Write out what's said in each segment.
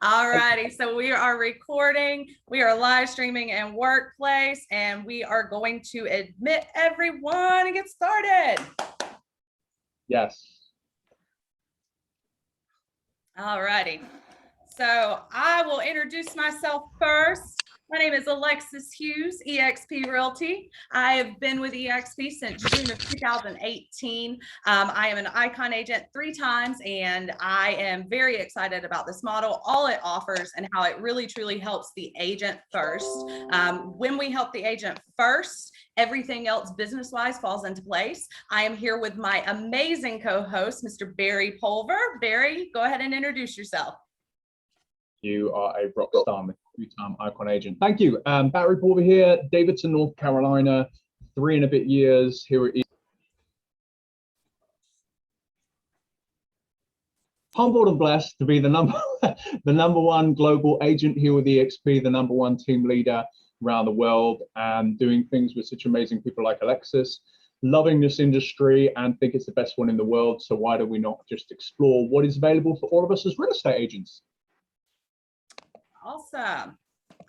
All righty, so we are recording, we are live streaming in Workplace, and we are going to admit everyone and get started. Yes. All righty, so I will introduce myself first. My name is Alexis Hughes, EXP Realty. I have been with EXP since June of 2018. I am an Icon agent 3 times, and I am very excited about this model, all it offers, and how it really truly helps the agent first. When we help the agent first, everything else business-wise falls into place. I am here with my amazing co-host, Mr. Barry Pulver. Barry, go ahead and introduce yourself. You are a rock star, 2-time Icon agent. Thank you. Barry Pulver here, Davidson, North Carolina, 3 and a bit years here at humbled and blessed to be the number one global agent here with EXP, the #1 team leader around the world, and doing things with such amazing people like Alexis. Loving this industry and think it's the best one in the world. So why do we not just explore what is available for all of us as real estate agents? Awesome.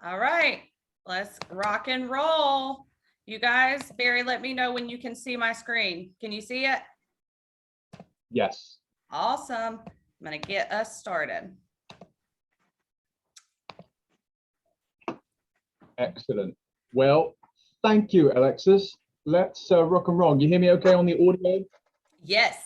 All right, let's rock and roll. You guys, Barry, let me know when you can see my screen. Can you see it? Yes. Awesome. I'm going to get us started. Excellent. Well, thank you, Alexis. Let's rock and roll. You hear me okay on the audio? Yes.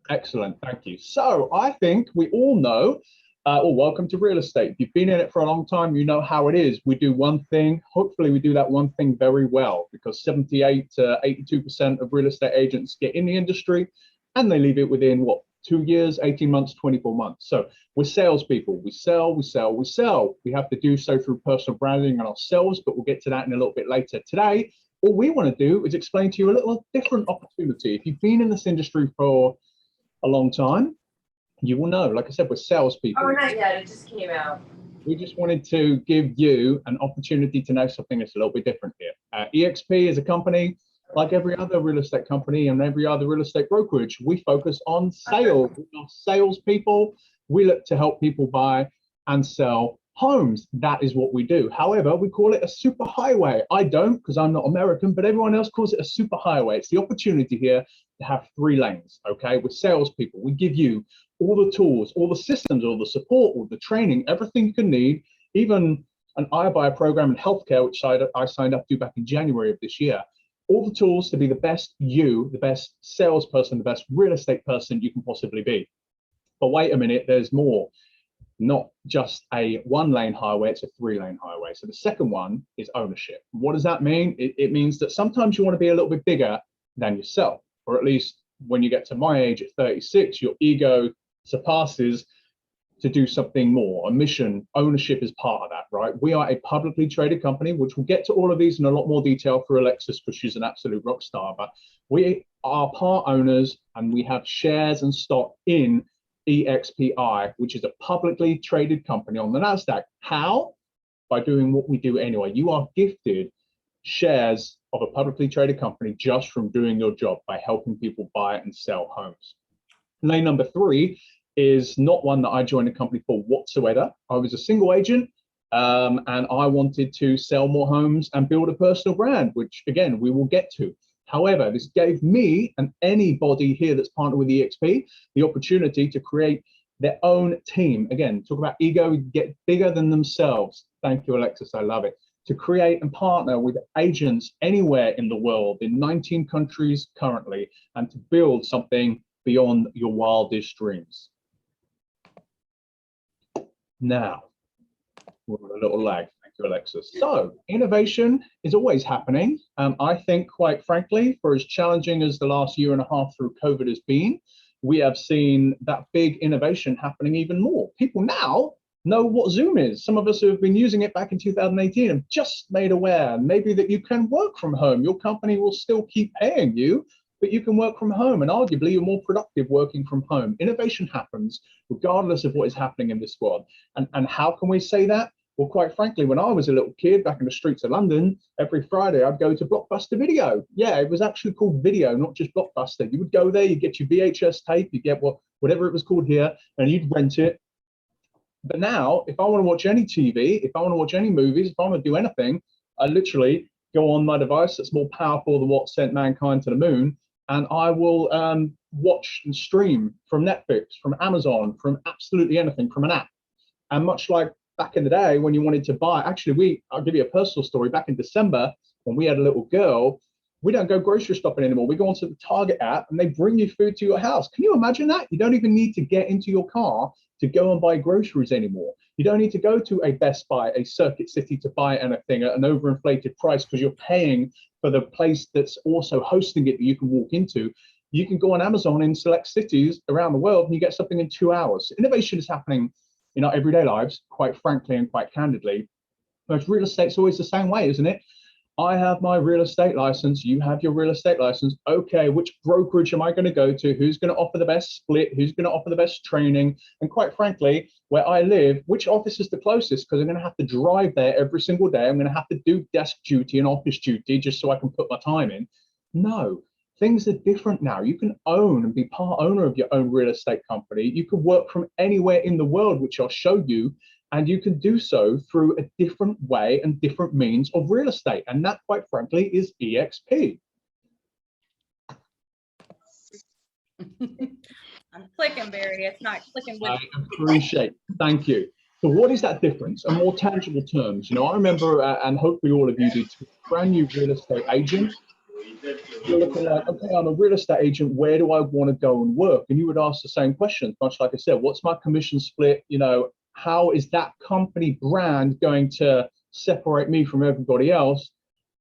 Excellent. Thank you. So I think we all know, welcome to real estate. If you've been in it for a long time, you know how it is. We do one thing. Hopefully we do that one thing very well, because 78 to 82% of real estate agents get in the industry and they leave it within 2 years, 18 months, 24 months. So we're salespeople. We sell, we sell, we sell. We have to do so through personal branding and ourselves, but we'll get to that in a little bit later. Today, all we want to do is explain to you a little different opportunity. If you've been in this industry for a long time, you will know, like I said, we're salespeople. Oh, not yet. It just came out. We just wanted to give you an opportunity to know something that's a little bit different here. EXP is a company, like every other real estate company and every other real estate brokerage. We focus on sales. We are salespeople. We look to help people buy and sell homes. That is what we do. However, we call it a super highway. I don't, because I'm not American, but everyone else calls it a super highway. It's the opportunity here to have 3 lanes. Okay, we're salespeople. We give you all the tools, all the systems, all the support, all the training, everything you can need, even an iBuyer program in healthcare, which I signed up to back in January of this year. All the tools to be the best you, the best salesperson, the best real estate person you can possibly be. But wait a minute, there's more. Not just a 1-lane highway, it's a 3-lane highway. So the second one is ownership. What does that mean? It means that sometimes you want to be a little bit bigger than yourself, or at least when you get to my age at 36, your ego surpasses to do something more. A mission, ownership is part of that, right? We are a publicly traded company, which we'll get to all of these in a lot more detail for Alexis, because she's an absolute rock star. But we are part owners and we have shares and stock in EXPI, which is a publicly traded company on the NASDAQ. How? By doing what we do anyway. You are gifted shares of a publicly traded company just from doing your job, by helping people buy and sell homes. Lane number 3 is not one that I joined a company for whatsoever. I was a single agent and I wanted to sell more homes and build a personal brand, which again, we will get to. However, this gave me and anybody here that's partnered with EXP the opportunity to create their own team. Again, talk about ego, get bigger than themselves. Thank you, Alexis, I love it. To create and partner with agents anywhere in the world, in 19 countries currently, and to build something beyond your wildest dreams. Now, we're on a little lag. Thank you, Alexis. So, innovation is always happening. I think, quite frankly, for as challenging as the last 1.5 years through COVID has been, we have seen that big innovation happening even more. People now know what Zoom is. Some of us who have been using it back in 2018 have just made aware maybe that you can work from home. Your company will still keep paying you, but you can work from home, and arguably you're more productive working from home. Innovation happens regardless of what is happening in this world. And how can we say that? Well, quite frankly, when I was a little kid back in the streets of London, every Friday I'd go to Blockbuster Video. Yeah, it was actually called Video, not just Blockbuster. You would go there, you get your VHS tape, you get whatever it was called here, and you'd rent it. But now, if I want to watch any TV, if I want to watch any movies, if I want to do anything, I literally go on my device that's more powerful than what sent mankind to the moon, and I will watch and stream from Netflix, from Amazon, from absolutely anything, from an app. And much like back in the day when you wanted to buy, actually, I'll give you a personal story. Back in December, when we had a little girl, we don't go grocery shopping anymore. We go onto the Target app and they bring you food to your house. Can you imagine that? You don't even need to get into your car to go and buy groceries anymore. You don't need to go to a Best Buy, a Circuit City to buy anything at an overinflated price because you're paying for the place that's also hosting it that you can walk into. You can go on Amazon in select cities around the world and you get something in 2 hours. Innovation is happening in our everyday lives, quite frankly and quite candidly. But real estate's always the same way, isn't it? I have my real estate license, you have your real estate license. Okay, which brokerage am I going to go to? Who's going to offer the best split? Who's going to offer the best training? And quite frankly, where I live, which office is the closest? Because I'm going to have to drive there every single day. I'm going to have to do desk duty and office duty just so I can put my time in. No, things are different now. You can own and be part owner of your own real estate company. You can work from anywhere in the world, which I'll show you. And you can do so through a different way and different means of real estate. And that, quite frankly, is EXP. I'm clicking, Barry. It's not clicking with I appreciate. Thank you. So what is that difference? In more tangible terms, you know, I remember, and hopefully all of you do too, brand new real estate agent. You're looking like, okay, I'm a real estate agent. Where do I want to go and work? And you would ask the same question, much like I said, what's my commission split? You know, how is that company brand going to separate me from everybody else?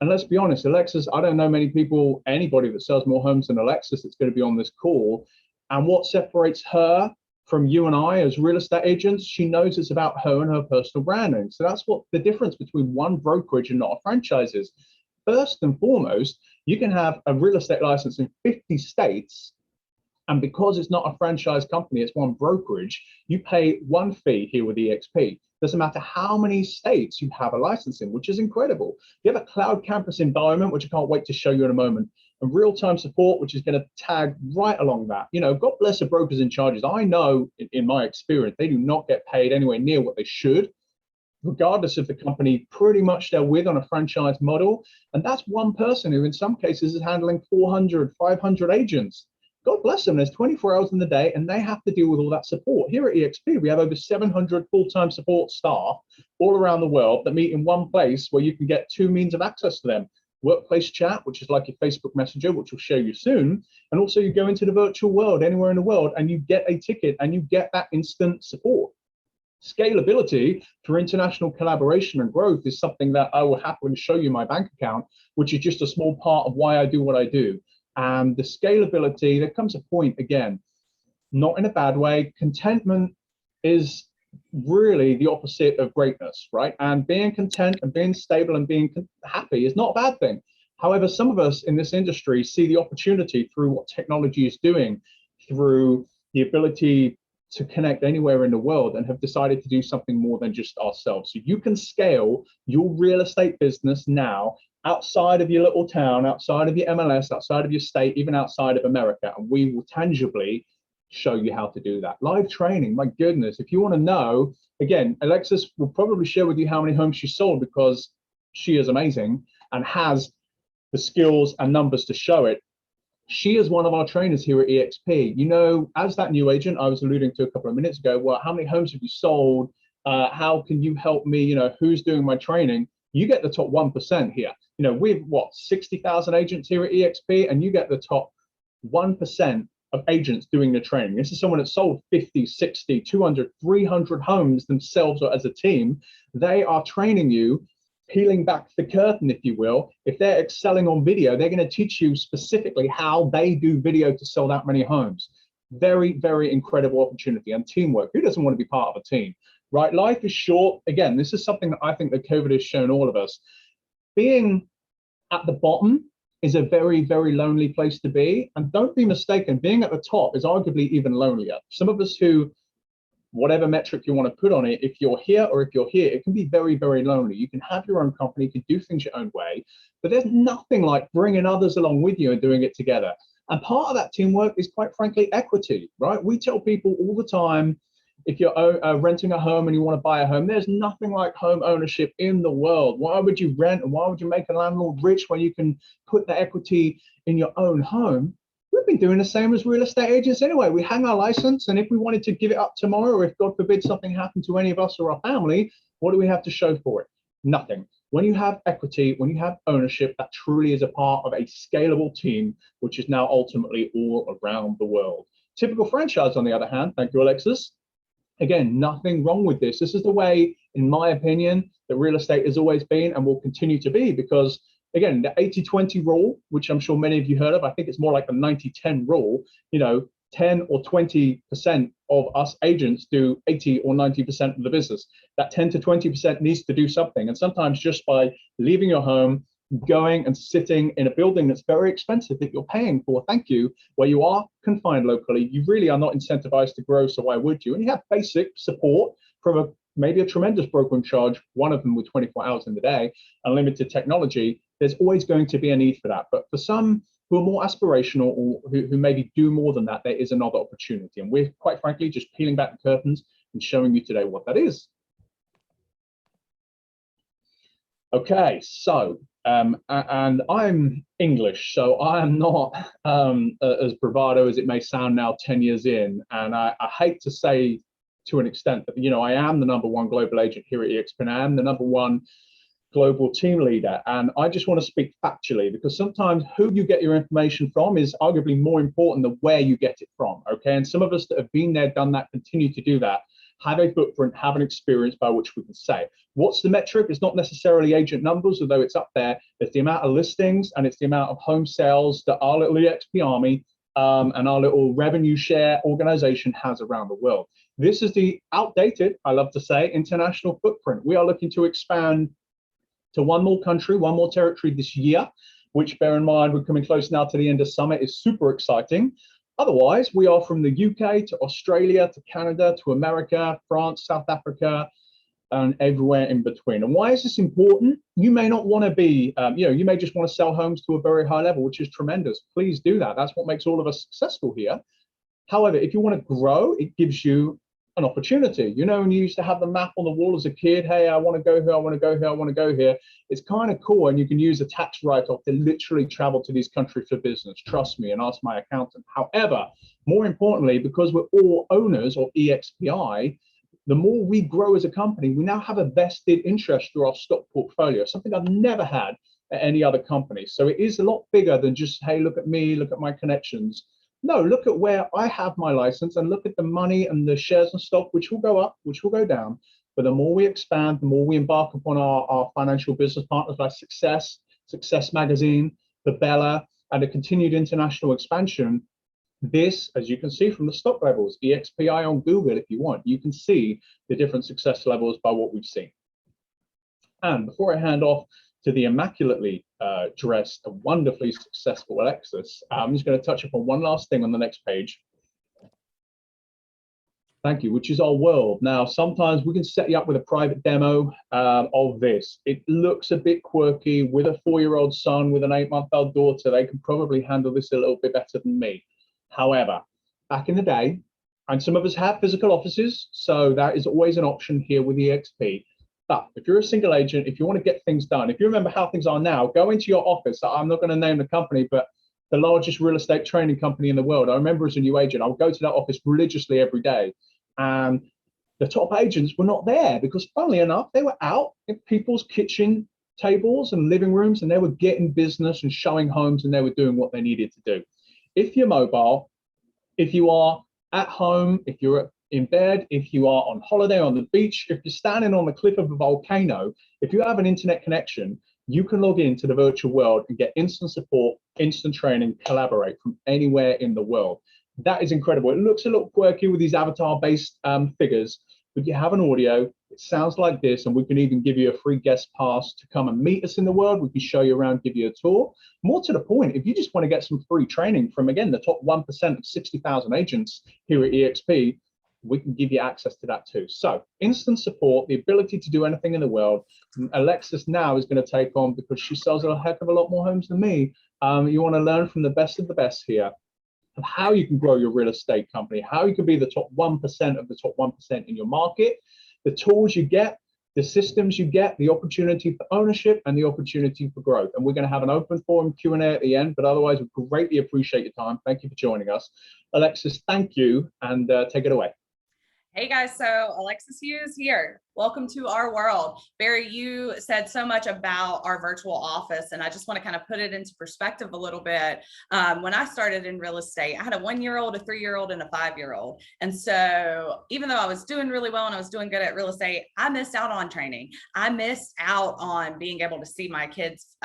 And let's be honest, Alexis, I don't know many people, anybody that sells more homes than Alexis that's going to be on this call. And what separates her from you and I as real estate agents, she knows it's about her and her personal branding. So that's what the difference between one brokerage and not a franchise is. First and foremost, you can have a real estate license in 50 states. And because it's not a franchise company, it's one brokerage, you pay one fee here with EXP. Doesn't matter how many states you have a license in, which is incredible. You have a cloud campus environment, which I can't wait to show you in a moment, and real-time support, which is going to tag right along that. You know, God bless the brokers in charges. I know in my experience, they do not get paid anywhere near what they should, regardless of the company pretty much they're with on a franchise model. And that's one person who in some cases is handling 400, 500 agents. God bless them, there's 24 hours in the day and they have to deal with all that support. Here at EXP, we have over 700 full-time support staff all around the world that meet in one place where you can get two means of access to them. Workplace chat, which is like your Facebook Messenger, which we'll show you soon. And also you go into the virtual world, anywhere in the world, and you get a ticket and you get that instant support. Scalability for international collaboration and growth is something that I will happily show you my bank account, which is just a small part of why I do what I do. And the scalability, there comes a point, again, not in a bad way. Contentment is really the opposite of greatness, right? And being content and being stable and being happy is not a bad thing. However, some of us in this industry see the opportunity through what technology is doing, through the ability to connect anywhere in the world, and have decided to do something more than just ourselves. So you can scale your real estate business now outside of your little town, outside of your MLS, outside of your state, even outside of America. And we will tangibly show you how to do that. Live training, my goodness. If you want to know, again, Alexis will probably share with you how many homes she sold because she is amazing and has the skills and numbers to show it. She is one of our trainers here at EXP. You know, as that new agent I was alluding to a couple of minutes ago, well, how many homes have you sold? How can you help me? You know, who's doing my training? You get the top 1% here. You know, we've what, 60,000 agents here at EXP, and you get the top 1% of agents doing the training. This is someone that sold 50, 60, 200, 300 homes themselves or as a team. They are training you, peeling back the curtain, if you will. If they're excelling on video, they're going to teach you specifically how they do video to sell that many homes. Very, very incredible opportunity and teamwork. Who doesn't want to be part of a team, right? Life is short. Again, this is something that I think that COVID has shown all of us. Being at the bottom is a very, very lonely place to be. And don't be mistaken, being at the top is arguably even lonelier. Some of us who, whatever metric you want to put on it, if you're here or if you're here, it can be very, very lonely. You can have your own company, you can do things your own way, but there's nothing like bringing others along with you and doing it together. And part of that teamwork is, quite frankly, equity, right? We tell people all the time, if you're renting a home and you want to buy a home, there's nothing like home ownership in the world. Why would you rent and why would you make a landlord rich when you can put the equity in your own home? We've been doing the same as real estate agents anyway. We hang our license, and if we wanted to give it up tomorrow, or if God forbid something happened to any of us or our family, what do we have to show for it? Nothing. When you have equity, when you have ownership, that truly is a part of a scalable team, which is now ultimately all around the world. Typical franchise, on the other hand, thank you, Alexis. Again, nothing wrong with this. This is the way, in my opinion, that real estate has always been and will continue to be, because again, the 80-20 rule, which I'm sure many of you heard of, I think it's more like the 90-10 rule, 10 or 20% of us agents do 80 or 90% of the business. That 10 to 20% needs to do something. And sometimes just by leaving your home, going and sitting in a building that's very expensive that you're paying for, thank you, where you are confined locally, you really are not incentivized to grow, so why would you? And you have basic support from maybe a tremendous brokering charge, one of them with 24 hours in the day, unlimited technology. There's always going to be a need for that. But for some who are more aspirational or who maybe do more than that, there is another opportunity. And we're quite frankly just peeling back the curtains and showing you today what that is. Okay, so, and I'm English, so I am not as bravado as it may sound now 10 years in. And I hate to say to an extent that, I am the #1 global agent here at EXP, and I am the #1 global team leader. And I just want to speak factually, because sometimes who you get your information from is arguably more important than where you get it from, okay? And some of us that have been there, done that, continue to do that, have a footprint, have an experience by which we can say. What's the metric? It's not necessarily agent numbers, although it's up there. It's the amount of listings and it's the amount of home sales that our little EXP army and our little revenue share organization has around the world. This is the outdated, I love to say, international footprint. We are looking to expand to one more country, one more territory this year, which, bear in mind, we're coming close now to the end of summer, is super exciting. Otherwise, we are from the UK to Australia to Canada to America, France, South Africa, and everywhere in between. And why is this important? You may not want to be, you may just want to sell homes to a very high level, which is tremendous. Please do that. That's what makes all of us successful here. However, if you want to grow, it gives you an opportunity. And you used to have the map on the wall as a kid. Hey, I want to go here, I want to go here, I want to go here. It's kind of cool, and you can use a tax write-off to literally travel to these countries for business. Trust me, and ask my accountant. However, more importantly, because we're all owners of EXPI, the more we grow as a company, we now have a vested interest through our stock portfolio, something I've never had at any other company. So it is a lot bigger than just, hey, look at me, look at my connections. No, look at where I have my license and look at the money and the shares and stock, which will go up, which will go down. But the more we expand, the more we embark upon our financial business partners like Success Magazine, the Bella, and a continued international expansion. This, as you can see from the stock levels, EXPI on Google, if you want, you can see the different success levels by what we've seen. And before I hand off to the immaculately dressed and wonderfully successful Alexis, I'm just going to touch upon one last thing on the next page. Thank you, which is our world. Now, sometimes we can set you up with a private demo of this. It looks a bit quirky. With a 4-year-old son, with an 8-month-old daughter, they can probably handle this a little bit better than me. However, back in the day, and some of us have physical offices, so that is always an option here with EXP. But if you're a single agent, if you want to get things done, if you remember how things are now, go into your office. I'm not going to name the company, but the largest real estate training company in the world. I remember as a new agent, I would go to that office religiously every day. And the top agents were not there because, funnily enough, they were out in people's kitchen tables and living rooms, and they were getting business and showing homes, and they were doing what they needed to do. If you're mobile, if you are at home, if you're in bed, if you are on holiday on the beach, if you're standing on the cliff of a volcano, if you have an internet connection, you can log into the virtual world and get instant support, instant training, collaborate from anywhere in the world. That is incredible. It looks a little quirky with these avatar-based figures, but you have an audio, it sounds like this, and we can even give you a free guest pass to come and meet us in the world. We can show you around, give you a tour. More to the point, if you just want to get some free training from, again, the top 1% of 60,000 agents here at EXP, we can give you access to that too. So instant support, the ability to do anything in the world. Alexis now is going to take on, because she sells a heck of a lot more homes than me. You want to learn from the best of the best here. of how you can grow your real estate company, how you can be the top 1% of the top 1% in your market, the tools you get, the systems you get, the opportunity for ownership, and the opportunity for growth. And we're going to have an open forum Q&A at the end, but otherwise, we greatly appreciate your time. Thank you for joining us. Alexis, thank you, and take it away. Hey guys, so Alexis Hughes here. Welcome to our world. Barry, you said so much about our virtual office, and I just want to kind of put it into perspective a little bit. When I started in real estate, I had a 1-year-old, a 3-year-old, and a 5-year-old. And so even though I was doing really well and I was doing good at real estate, I missed out on training. I missed out on being able to see my kids,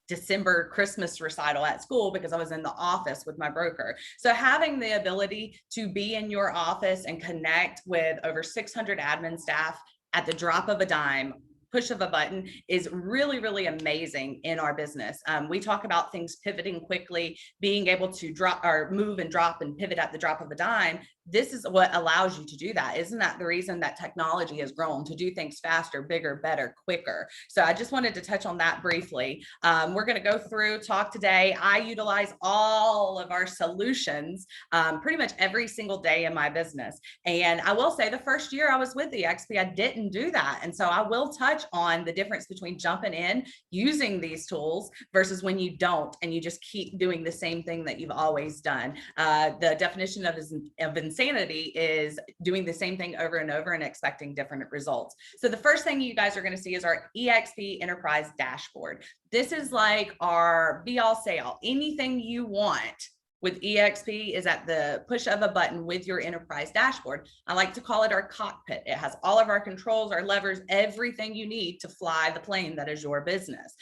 December Christmas recital at school because I was in the office with my broker. So having the ability to be in your office and connect with over 600 admin staff at the drop of a dime, push of a button, is really, really amazing in our business. We talk about things pivoting quickly, being able to drop or move and drop and pivot at the drop of a dime. This is what allows you to do that. Isn't that the reason that technology has grown, to do things faster, bigger, better, quicker? So I just wanted to touch on that briefly. We're going to go through talk today. I utilize all of our solutions pretty much every single day in my business. And I will say the first year I was with EXP, I didn't do that. And so I will touch on the difference between jumping in, using these tools versus when you don't, and you just keep doing the same thing that you've always done. The definition of insanity is doing the same thing over and over and expecting different results. So the first thing you guys are going to see is our EXP Enterprise Dashboard. This is like our be all say all. Anything you want with EXP is at the push of a button with your enterprise dashboard. I like to call it our cockpit. It has all of our controls, our levers, everything you need to fly the plane that is your business.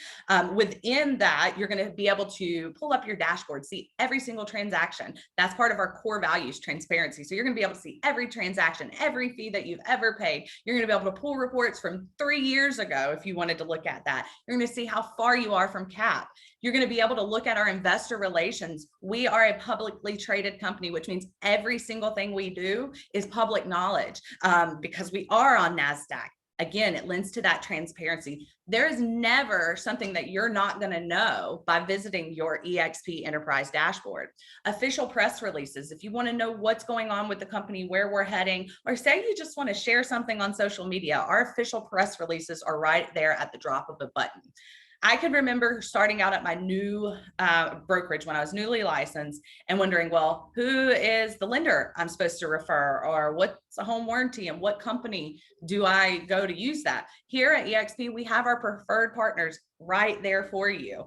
Within that, you're going to be able to pull up your dashboard, see every single transaction. That's part of our core values, transparency. So you're going to be able to see every transaction, every fee that you've ever paid. You're going to be able to pull reports from 3 years ago if you wanted to look at that. You're going to see how far you are from cap. You're going to be able to look at our investor relations. We are a publicly traded company, which means every single thing we do is public knowledge because we are on NASDAQ. Again, it lends to that transparency. There is never something that you're not going to know by visiting your EXP Enterprise Dashboard. Official press releases, if you want to know what's going on with the company, where we're heading, or say you just want to share something on social media, our official press releases are right there at the drop of a button. I can remember starting out at my new brokerage when I was newly licensed and wondering, well, who is the lender I'm supposed to refer, or what's a home warranty and what company do I go to use that? Here at EXP, we have our preferred partners right there for you.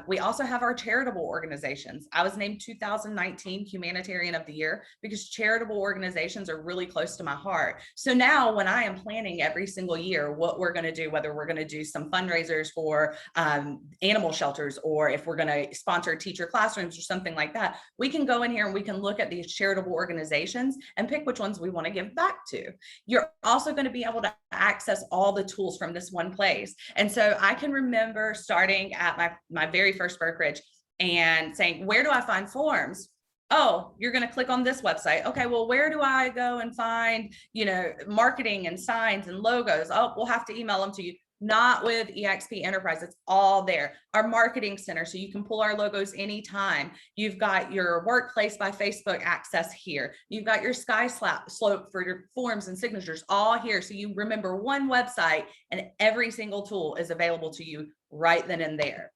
We also have our charitable organizations. I was named 2019 Humanitarian of the Year because charitable organizations are really close to my heart. So now when I am planning every single year what we're going to do, whether we're going to do some fundraisers for animal shelters, or if we're going to sponsor teacher classrooms or something like that, we can go in here and we can look at these charitable organizations and pick which ones we want to give back to. You're also going to be able to access all the tools from this one place. And so I can remember starting at my very first brokerage and saying, where do I find forms? Oh, you're going to click on this website. Okay, well, where do I go and find, marketing and signs and logos? Oh, we'll have to email them to you. Not with EXP Enterprise. It's all there. Our marketing center, so you can pull our logos anytime. You've got your Workplace by Facebook access here. You've got your Sky Slope for your forms and signatures all here. So you remember one website and every single tool is available to you right then and there.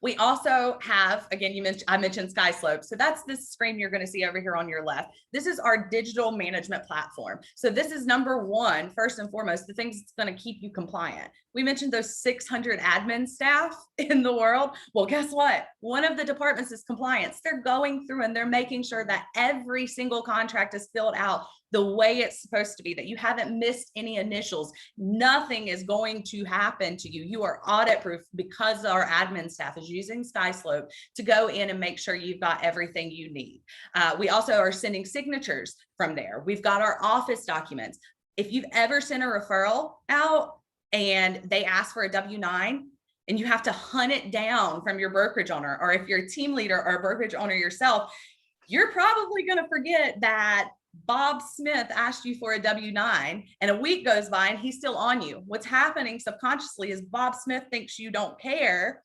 We also have, again, I mentioned Sky Slope. So that's this screen you're going to see over here on your left. This is our digital management platform. So this is number one, first and foremost, the things that's going to keep you compliant. We mentioned those 600 admin staff in the world. Well, guess what? One of the departments is compliance. They're going through and they're making sure that every single contract is filled out the way it's supposed to be, that you haven't missed any initials. Nothing is going to happen to you. You are audit proof because our admin staff is using Sky Slope to go in and make sure you've got everything you need. We also are sending signatures from there. We've got our office documents. If you've ever sent a referral out and they ask for a W-9, and you have to hunt it down from your brokerage owner, or if you're a team leader or a brokerage owner yourself, you're probably going to forget that Bob Smith asked you for a W-9 and a week goes by and he's still on you. What's happening subconsciously is Bob Smith thinks you don't care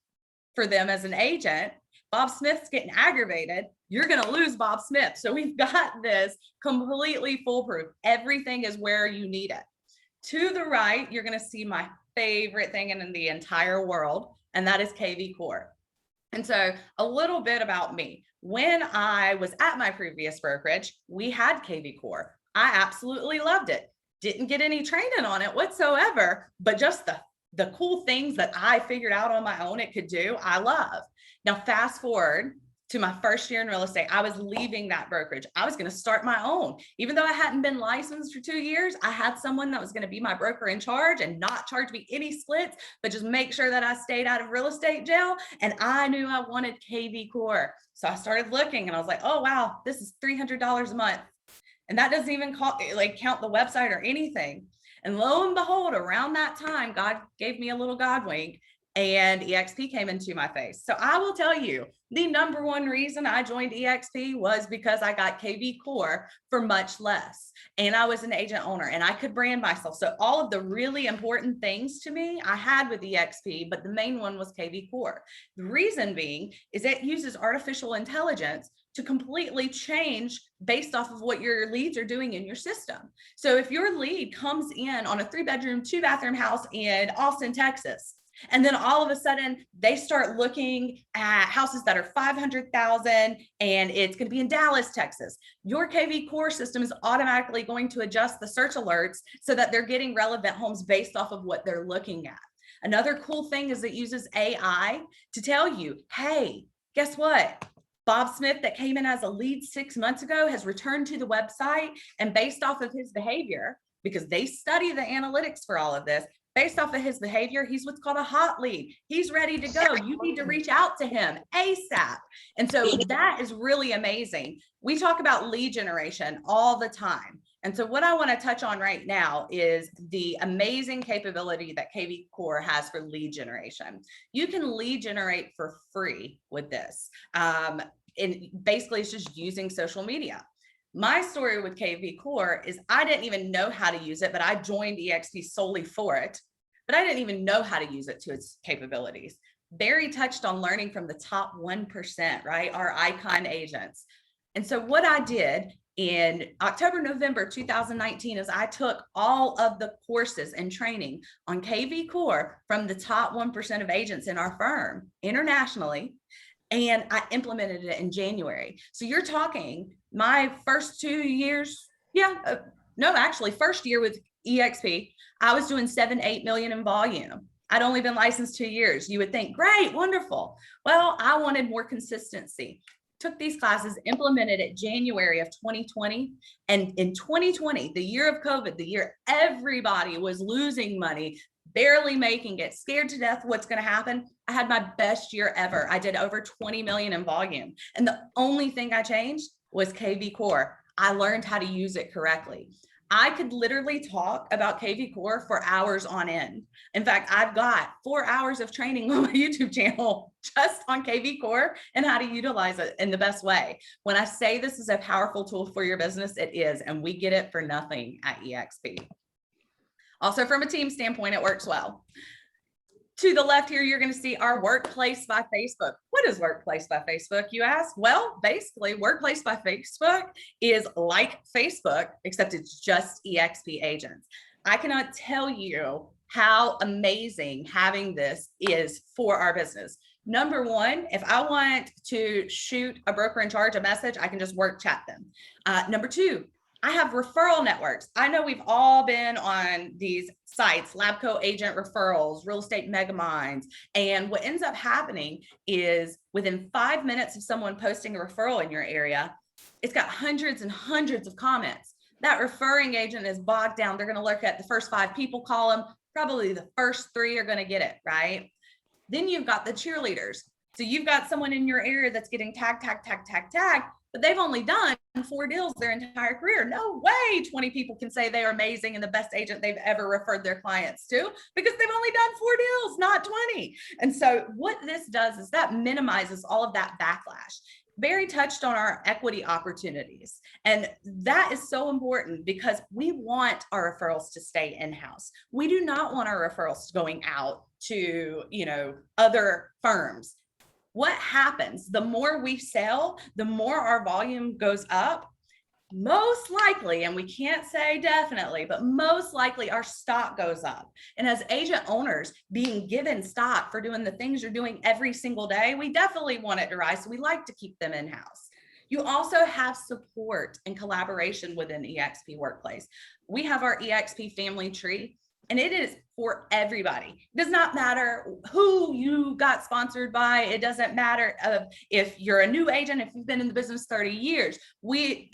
for them as an agent, Bob Smith's getting aggravated, you're going to lose Bob Smith. So we've got this completely foolproof. Everything is where you need it. To the right, you're going to see my favorite thing in the entire world, and that is KV Core. And so a little bit about me. When I was at my previous brokerage, we had KV Core. I absolutely loved it. Didn't get any training on it whatsoever, but just the cool things that I figured out on my own it could do, I love. Now, fast forward to my first year in real estate, I was leaving that brokerage. I was going to start my own. Even though I hadn't been licensed for 2 years, I had someone that was going to be my broker in charge and not charge me any splits, but just make sure that I stayed out of real estate jail. And I knew I wanted KV Core. So I started looking and I was like, oh, wow, this is $300 a month. And that doesn't even count the website or anything. And lo and behold, around that time, God gave me a little God wink and EXP came into my face. So I will tell you, the number one reason I joined EXP was because I got KV Core for much less. And I was an agent owner and I could brand myself. So all of the really important things to me I had with EXP, but the main one was KV Core. The reason being is it uses artificial intelligence to completely change based off of what your leads are doing in your system. So if your lead comes in on a 3-bedroom, 2-bathroom house in Austin, Texas, and then all of a sudden they start looking at houses that are 500,000 and it's going to be in Dallas, Texas, your KV Core system is automatically going to adjust the search alerts so that they're getting relevant homes based off of what they're looking at. Another cool thing is it uses AI to tell you, hey, guess what? Bob Smith that came in as a lead 6 months ago has returned to the website, and based off of his behavior, because they study the analytics for all of this, based off of his behavior, he's what's called a hot lead. He's ready to go. You need to reach out to him ASAP. And so that is really amazing. We talk about lead generation all the time. And so what I want to touch on right now is the amazing capability that KV Core has for lead generation. You can lead generate for free with this. And basically it's just using social media. My story with KV Core is I didn't even know how to use it, but I joined EXP solely for it, but I didn't even know how to use it to its capabilities. Barry touched on learning from the top 1%, right? Our icon agents. And so what I did in October, November 2019 is I took all of the courses and training on KV Core from the top 1% of agents in our firm internationally, and I implemented it in January. So you're talking my first 2 years, first year with EXP, I was doing 7-8 million in volume. I'd only been licensed 2 years. You would think, great, wonderful. Well, I wanted more consistency. Took these classes, implemented it January of 2020. And in 2020, the year of COVID, the year everybody was losing money, barely making it, scared to death what's going to happen, I had my best year ever. I did over 20 million in volume. And the only thing I changed was KV Core. I learned how to use it correctly. I could literally talk about KV Core for hours on end. In fact, I've got 4 hours of training on my YouTube channel just on KV Core and how to utilize it in the best way. When I say this is a powerful tool for your business, it is, and we get it for nothing at EXP. Also, from a team standpoint, it works well. To the left here, you're going to see our Workplace by Facebook. What is Workplace by Facebook, you ask? Well, basically, Workplace by Facebook is like Facebook, except it's just EXP agents. I cannot tell you how amazing having this is for our business. Number one, if I want to shoot a broker in charge a message, I can just work chat them. Number two, I have referral networks. I know we've all been on these sites, Labco agent referrals, real estate megaminds. And what ends up happening is within 5 minutes of someone posting a referral in your area, it's got hundreds and hundreds of comments. That referring agent is bogged down. They're going to look at the first 5 people, call them. Probably the first 3 are going to get it, right? Then you've got the cheerleaders. So you've got someone in your area that's getting tagged, but they've only done 4 deals their entire career. No way 20 people can say they are amazing and the best agent they've ever referred their clients to, because they've only done 4 deals, not 20. And so what this does is that minimizes all of that backlash. Barry touched on our equity opportunities. And that is so important because we want our referrals to stay in-house. We do not want our referrals going out to, other firms. what happens? The more we sell, the more our volume goes up. Most likely, and we can't say definitely, but most likely our stock goes up. And as agent owners being given stock for doing the things you're doing every single day, we definitely want it to rise. So we like to keep them in-house. You also have support and collaboration within EXP Workplace. We have our EXP family tree, and it is for everybody. It does not matter who you got sponsored by. It doesn't matter if you're a new agent, if you've been in the business 30 years. We've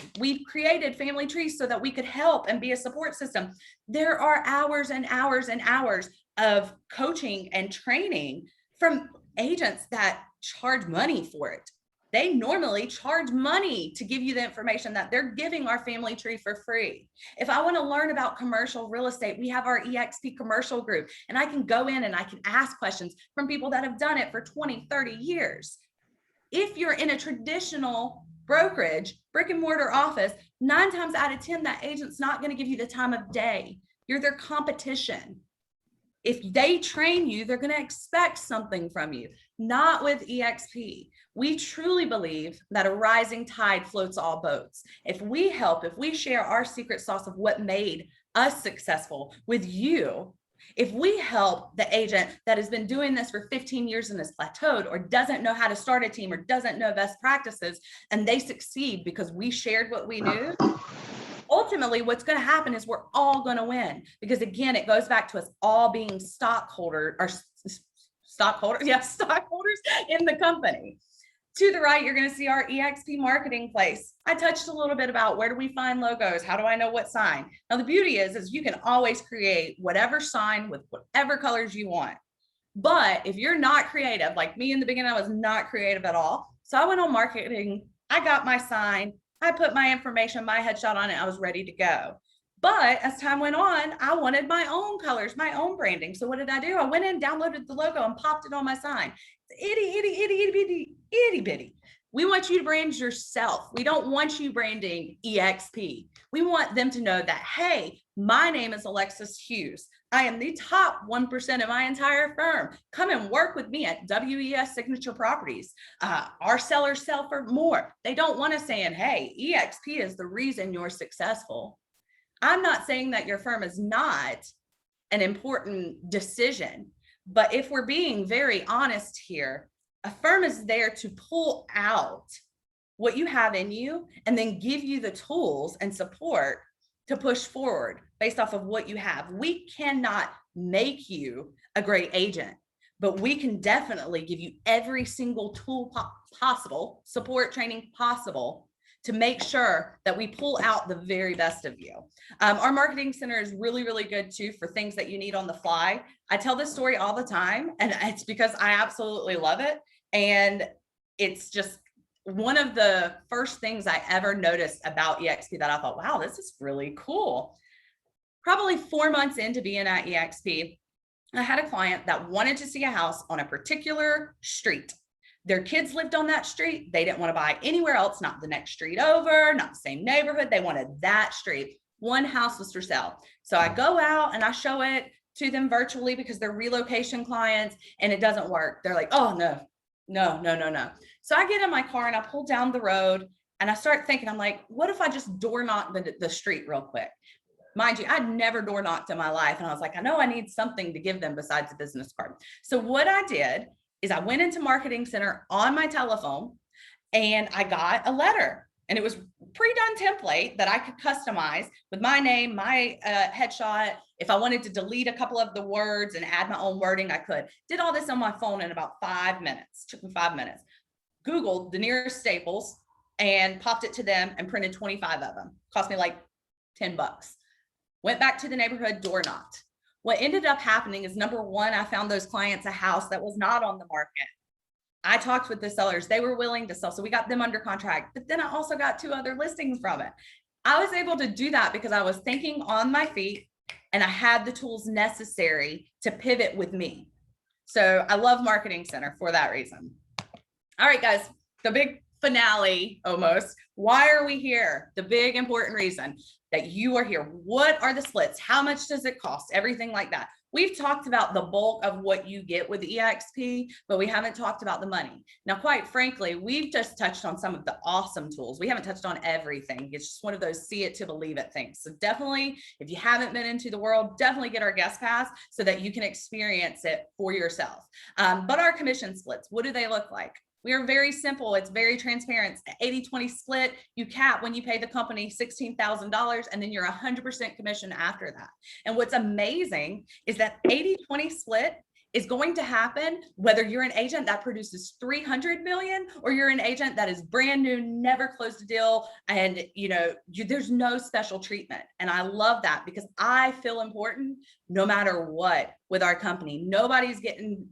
created family trees so that we could help and be a support system. There are hours and hours and hours of coaching and training from agents that charge money for it. They normally charge money to give you the information that they're giving our family tree for free. If I want to learn about commercial real estate, we have our EXP commercial group, and I can go in and I can ask questions from people that have done it for 20, 30 years. If you're in a traditional brokerage, brick and mortar office, 9 times out of 10, that agent's not going to give you the time of day. You're their competition. If they train you, they're going to expect something from you. Not with EXP. We truly believe that a rising tide floats all boats. If we help, if we share our secret sauce of what made us successful with you, if we help the agent that has been doing this for 15 years and is plateaued or doesn't know how to start a team or doesn't know best practices, and they succeed because we shared what we knew, ultimately what's going to happen is we're all going to win, because again, it goes back to us all being stockholders in the company. To the right, you're going to see our EXP marketing place. I touched a little bit about where do we find logos? How do I know what sign? Now, the beauty is you can always create whatever sign with whatever colors you want. But if you're not creative, like me in the beginning, I was not creative at all. So I went on marketing. I got my sign. I put my information, my headshot on it. I was ready to go. But as time went on, I wanted my own colors, my own branding. So what did I do? I went in, downloaded the logo, and popped it on my sign. Itty bitty. We want you to brand yourself. We don't want you branding EXP. We want them to know that, hey, my name is Alexis Hughes. I am the top 1% of my entire firm. Come and work with me at WES Signature Properties. Our sellers sell for more. They don't want us saying, hey, EXP is the reason you're successful. I'm not saying that your firm is not an important decision, but if we're being very honest here, a firm is there to pull out what you have in you and then give you the tools and support to push forward based off of what you have. We cannot make you a great agent, but we can definitely give you every single tool possible, support, training possible, to make sure that we pull out the very best of you. Our marketing center is really, really good too for things that you need on the fly. I tell this story all the time, and it's because I absolutely love it. And it's just one of the first things I ever noticed about EXP that I thought, wow, this is really cool. Probably 4 months into being at EXP, I had a client that wanted to see a house on a particular street. Their kids lived on that street. They didn't want to buy anywhere else, not the next street over, not the same neighborhood. They wanted that street. One house was for sale. So I go out and I show it to them virtually because they're relocation clients, and it doesn't work. They're like, oh, no. So I get in my car and I pull down the road and I start thinking, I'm like, what if I just door knock the street real quick? Mind you, I'd never door knocked in my life. And I was like, I know I need something to give them besides a business card. So what I did is I went into Marketing Center on my telephone and I got a letter, and it was pre-done template that I could customize with my name, my headshot. If I wanted to delete a couple of the words and add my own wording, I could. Did all this on my phone in about 5 minutes. Took me 5 minutes. Googled the nearest Staples and popped it to them and printed 25 of them. Cost me like $10. Went back to the neighborhood, door knocked. What ended up happening is, number one, I found those clients a house that was not on the market. I talked with the sellers. They were willing to sell. So we got them under contract, but then I also got 2 other listings from it. I was able to do that because I was thinking on my feet and I had the tools necessary to pivot with me. So I love Marketing Center for that reason. All right, guys, the big finale almost. Why are we here? The big important reason that you are here. What are the splits? How much does it cost? Everything like that. We've talked about the bulk of what you get with EXP, but we haven't talked about the money. Now, quite frankly, we've just touched on some of the awesome tools. We haven't touched on everything. It's just one of those see it to believe it things. So definitely, if you haven't been into the world, definitely get our guest pass so that you can experience it for yourself. But our commission splits, what do they look like? We are very simple. It's very transparent. 80-20 split. You cap when you pay the company $16,000 and then you're 100% commission after that. And what's amazing is that 80-20 split is going to happen whether you're an agent that produces 300 million or you're an agent that is brand new, never closed a deal, and there's no special treatment. And I love that because I feel important no matter what with our company. Nobody's getting,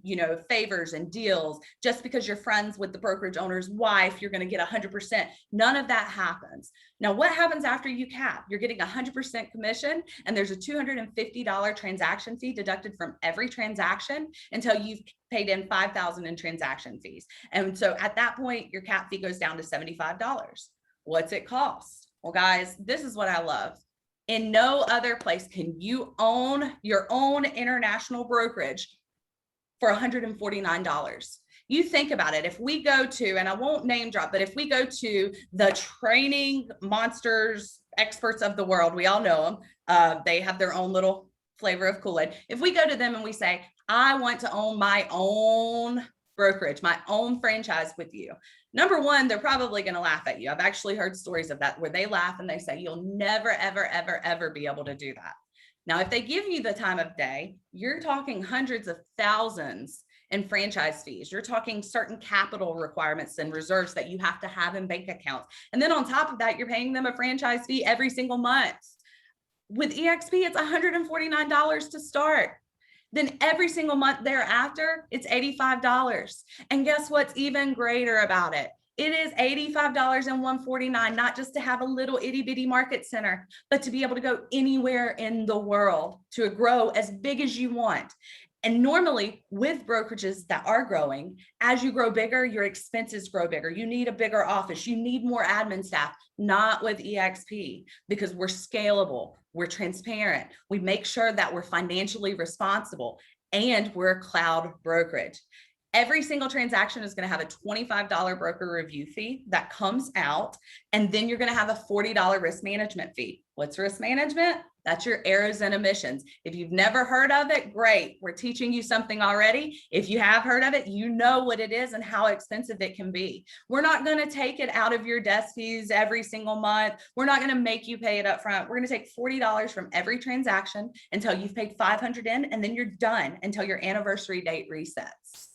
favors and deals just because you're friends with the brokerage owner's wife, you're going to get 100%. None of that happens. Now, what happens after you cap? You're getting 100% commission, and there's a $250 transaction fee deducted from every transaction until you've paid in $5,000 in transaction fees. And so at that point, your cap fee goes down to $75. What's it cost? Well, guys, this is what I love. In no other place can you own your own international brokerage for $149. You think about it. If we go to, and I won't name drop, but if we go to the training monsters, experts of the world, we all know them. They have their own little flavor of Kool-Aid. If we go to them and we say, I want to own my own brokerage, my own franchise with you. Number one, they're probably going to laugh at you. I've actually heard stories of that where they laugh and they say, you'll never, ever, ever, ever be able to do that. Now, if they give you the time of day, you're talking hundreds of thousands in franchise fees. You're talking certain capital requirements and reserves that you have to have in bank accounts. And then on top of that, you're paying them a franchise fee every single month. With EXP, it's $149 to start. Then every single month thereafter, it's $85. And guess what's even greater about it? It is $85 and $149, not just to have a little itty bitty market center, but to be able to go anywhere in the world to grow as big as you want. And normally with brokerages that are growing, as you grow bigger, your expenses grow bigger. You need a bigger office. You need more admin staff, not with EXP, because we're scalable, we're transparent. We make sure that we're financially responsible, and we're a cloud brokerage. Every single transaction is going to have a $25 broker review fee that comes out, and then you're going to have a $40 risk management fee. What's risk management? That's your errors and omissions. If you've never heard of it, great. We're teaching you something already. If you have heard of it, you know what it is and how expensive it can be. We're not going to take it out of your desk fees every single month. We're not going to make you pay it up front. We're going to take $40 from every transaction until you've paid $500 in, and then you're done until your anniversary date resets.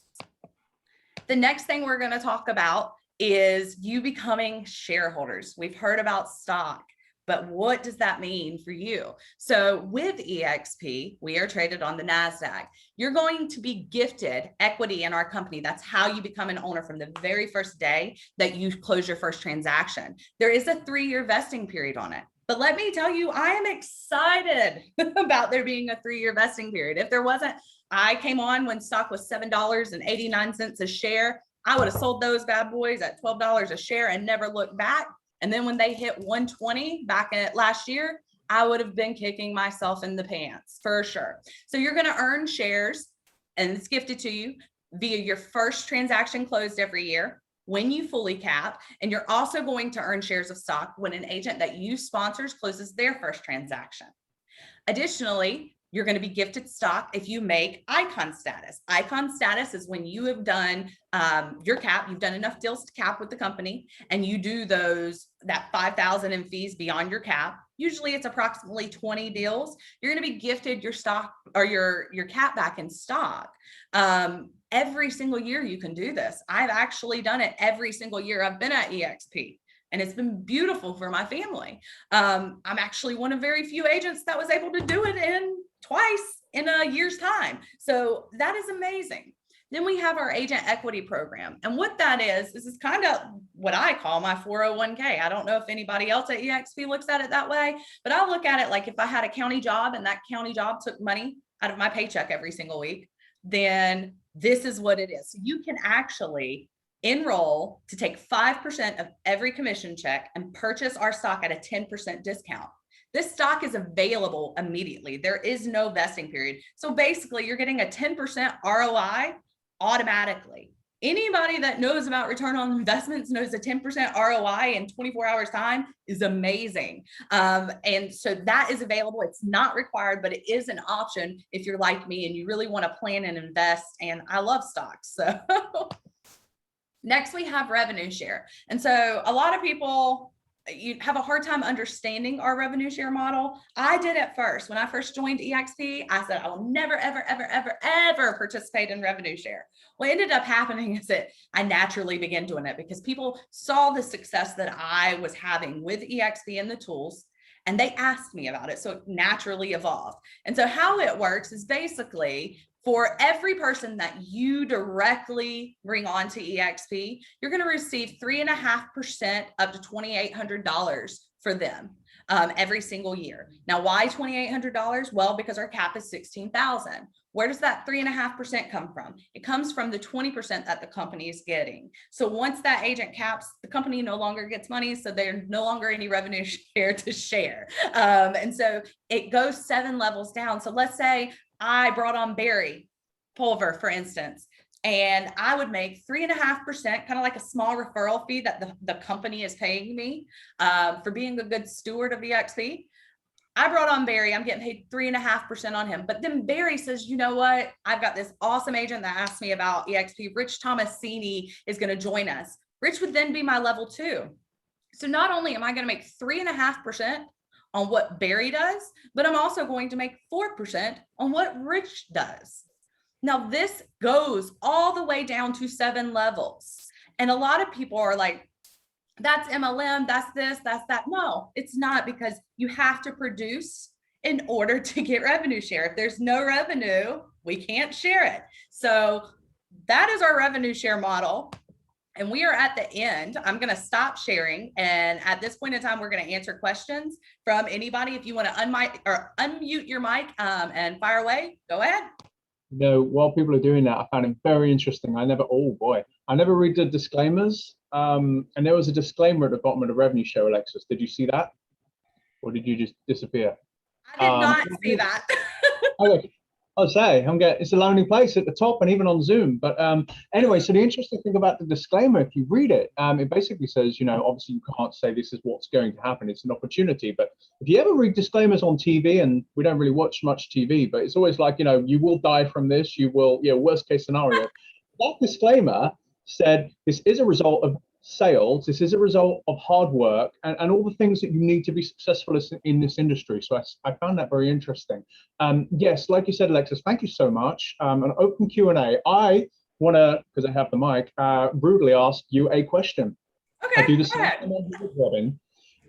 The next thing we're going to talk about is you becoming shareholders. We've heard about stock, but what does that mean for you? So with EXP, we are traded on the NASDAQ. You're going to be gifted equity in our company. That's how you become an owner from the very first day that you close your first transaction. There is a 3-year vesting period on it. But let me tell you, I am excited about there being a 3-year vesting period. If there wasn't, I came on when stock was $7.89 a share. I would have sold those bad boys at $12 a share and never looked back. And then when they hit 120 back at last year, I would have been kicking myself in the pants for sure. So you're going to earn shares, and it's gifted to you via your first transaction closed every year when you fully cap. And you're also going to earn shares of stock when an agent that you sponsors closes their first transaction. Additionally, you're going to be gifted stock if you make icon status. Icon status is when you have done your cap, you've done enough deals to cap with the company, and you do that $5,000 in fees beyond your cap. Usually it's approximately 20 deals. You're going to be gifted your stock or your cap back in stock. Every single year you can do this. I've actually done it every single year I've been at EXP. And it's been beautiful for my family. I'm actually one of very few agents that was able to do it twice in a year's time. So that is amazing. Then we have our agent equity program. And what that is, this is kind of what I call my 401k. I don't know if anybody else at EXP looks at it that way, but I look at it like if I had a county job and that county job took money out of my paycheck every single week, then this is what it is. So you can actually enroll to take 5% of every commission check and purchase our stock at a 10% discount. This stock is available immediately. There is no vesting period. So basically you're getting a 10% ROI automatically. Anybody that knows about return on investments knows a 10% ROI in 24 hours time is amazing. And so that is available. It's not required, but it is an option if you're like me and you really want to plan and invest. And I love stocks. So next we have revenue share. And so a lot of people, you have a hard time understanding our revenue share model. I did at first. When I first joined EXP, I said, I will never, ever, ever, ever, ever participate in revenue share. What ended up happening is that I naturally began doing it because people saw the success that I was having with EXP and the tools, and they asked me about it. So it naturally evolved. And so how it works is basically for every person that you directly bring on to EXP, you're going to receive 3.5% up to $2,800 for them every single year. Now, why $2,800? Well, because our cap is $16,000. Where does that 3.5% come from? It comes from the 20% that the company is getting. So once that agent caps, the company no longer gets money, so there's no longer any revenue share to share. And so it goes 7 levels down. So let's say I brought on Barry Pulver, for instance, and I would make 3.5%, kind of like a small referral fee that the company is paying me for being a good steward of EXP. I brought on Barry, I'm getting paid 3.5% on him. But then Barry says, you know what? I've got this awesome agent that asked me about EXP. Rich Tomasini is going to join us. Rich would then be my level 2. So not only am I going to make 3.5% on what Barry does, but I'm also going to make 4% on what Rich does. Now this goes all the way down to 7 levels. And a lot of people are like, that's MLM, that's this, that's that. No, it's not, because you have to produce in order to get revenue share. If there's no revenue, we can't share it. So that is our revenue share model. And we are at the end. I'm going to stop sharing. And at this point in time, we're going to answer questions from anybody. If you want to unmute your mic and fire away, go ahead. You know, while people are doing that, I found it very interesting. I never read the disclaimers. And there was a disclaimer at the bottom of the revenue share, Alexis. Did you see that? Or did you just disappear? I did not see that. Okay. I'll say, it's a lonely place at the top and even on Zoom. But anyway, so the interesting thing about the disclaimer, if you read it, it basically says, you know, obviously you can't say this is what's going to happen. It's an opportunity. But if you ever read disclaimers on TV, and we don't really watch much TV, but it's always like, you know, you will die from this. You will, worst case scenario. That disclaimer said this is a result of sales. This is a result of hard work and all the things that you need to be successful in this industry. So I found that very interesting. Yes, like you said, Alexis, thank you so much. An open Q&A. I want to, because I have the mic, brutally ask you a question. Okay, I do the same thing with Robin.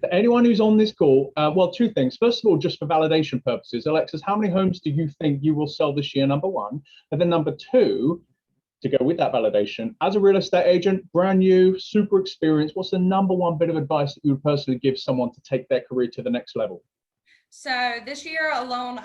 For anyone who's on this call, well, 2 things. First of all, just for validation purposes, Alexis, how many homes do you think you will sell this year, number 1? And then number 2, to go with that validation, as a real estate agent, brand new, super experienced, what's the number 1 bit of advice that you would personally give someone to take their career to the next level? So this year alone,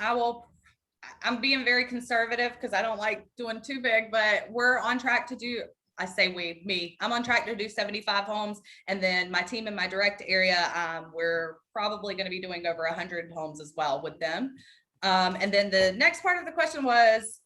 I'm being very conservative because I don't like doing too big, but we're on track to do, I'm on track to do 75 homes. And then my team in my direct area, we're probably going to be doing over 100 homes as well with them. And then the next part of the question was,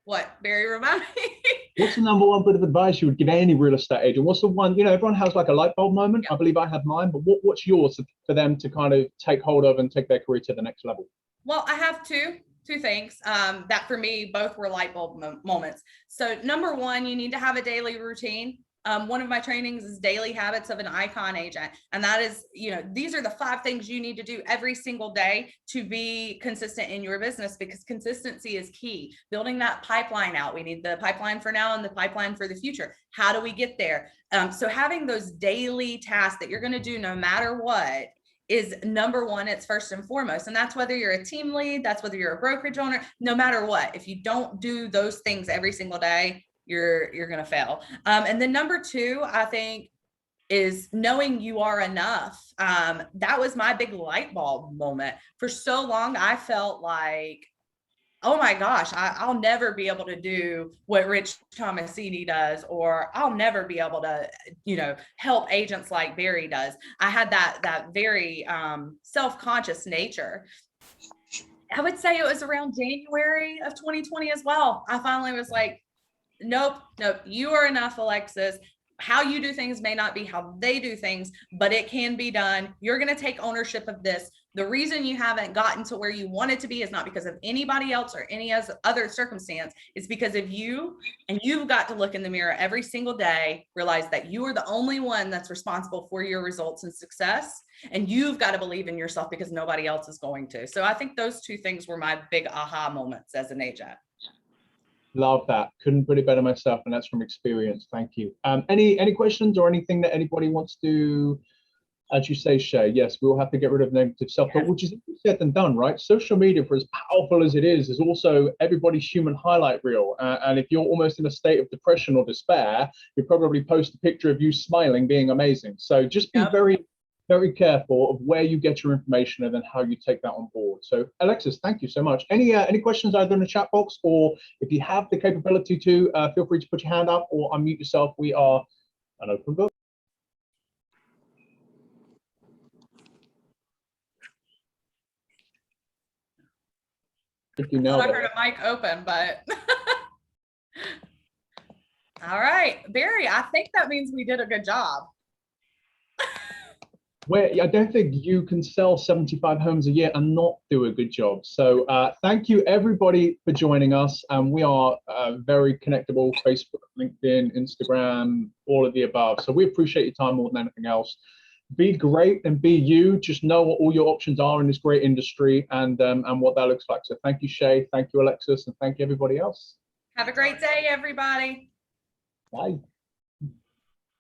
what, Barry, remind me? What's the number 1 bit of advice you would give any real estate agent? What's the one, you know, everyone has like a light bulb moment. Yep. I believe I have mine, but what's yours for them to kind of take hold of and take their career to the next level? Well, I have two things that for me, both were light bulb moments. So number 1, you need to have a daily routine. One of my trainings is daily habits of an icon agent. And that is, you know, these are the 5 things you need to do every single day to be consistent in your business, because consistency is key. Building that pipeline out. We need the pipeline for now and the pipeline for the future. How do we get there? So having those daily tasks that you're going to do no matter what is number 1. It's first and foremost. And that's whether you're a team lead, that's whether you're a brokerage owner, no matter what. If you don't do those things every single day, you're going to fail. And then number 2, I think, is knowing you are enough. That was my big light bulb moment. For so long, I felt like oh my gosh, I'll never be able to do what Rich Tomasini does, or I'll never be able to, help agents like Barry does. I had that very self-conscious nature. I would say it was around January of 2020 as well. I finally was like, nope, you are enough, Alexis. How you do things may not be how they do things, but it can be done. You're going to take ownership of this. The reason you haven't gotten to where you wanted to be is not because of anybody else or any other circumstance. It's because of you, and you've got to look in the mirror every single day, realize that you are the only one that's responsible for your results and success. And you've got to believe in yourself because nobody else is going to. So I think those two things were my big aha moments as an agent. Love that. Couldn't put it better myself, and that's from experience. Thank you. Any questions or anything that anybody wants to, as you say, share? Yes, we will have to get rid of negative self-talk, which is easier said than done, right? Social media, for as powerful as it is also everybody's human highlight reel. And if you're almost in a state of depression or despair, you probably post a picture of you smiling, being amazing. So just be very careful of where you get your information and then how you take that on board. So Alexis, thank you so much. Any questions either in the chat box, or if you have the capability to, feel free to put your hand up or unmute yourself. We are an open book. I think you nailed I it. heard a mic open, but all right, Barry, I think that means we did a good job. I don't think you can sell 75 homes a year and not do a good job. So thank you everybody for joining us. And we are very connectable: Facebook, LinkedIn, Instagram, all of the above. So we appreciate your time more than anything else. Be great and be you. Just know what all your options are in this great industry and what that looks like. So thank you, Shay. Thank you, Alexis. And thank you, everybody else. Have a great day, everybody. Bye.